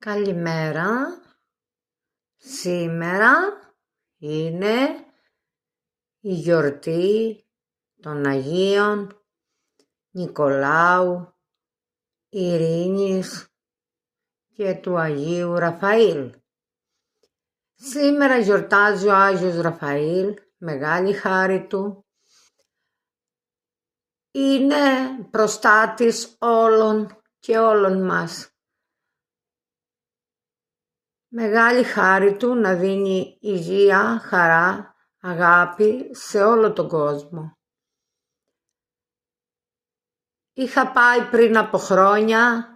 Καλημέρα. Σήμερα είναι η γιορτή των Αγίων Νικολάου, Ειρήνης και του Αγίου Ραφαήλ. Σήμερα γιορτάζει ο Άγιος Ραφαήλ, μεγάλη χάρη του. Είναι προστάτης όλων και όλων μας. Μεγάλη χάρη του να δίνει υγεία, χαρά, αγάπη σε όλο τον κόσμο. Είχα πάει πριν από χρόνια,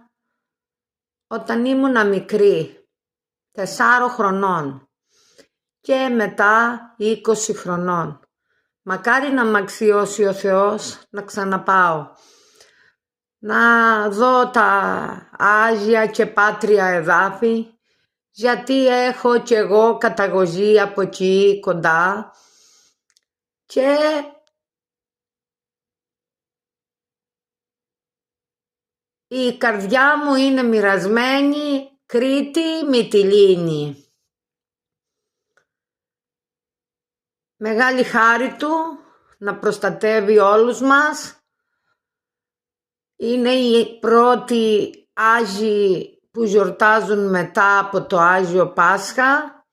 όταν ήμουνα μικρή, 4 χρονών και μετά 20 χρονών. Μακάρι να μ' αξιώσει ο Θεός να ξαναπάω, να δω τα Άγια και Πάτρια εδάφη, γιατί έχω κι εγώ καταγωγή από εκεί κοντά και η καρδιά μου είναι μοιρασμένη Κρήτη, Μυτιλήνη. Μεγάλη χάρη του να προστατεύει όλους μας. Είναι οι πρώτοι Άγιοι που γιορτάζουν μετά από το Άγιο Πάσχα.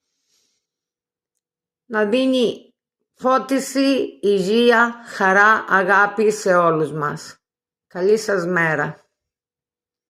Να δίνει φώτιση, υγεία, χαρά, αγάπη σε όλους μας. Καλή σας μέρα.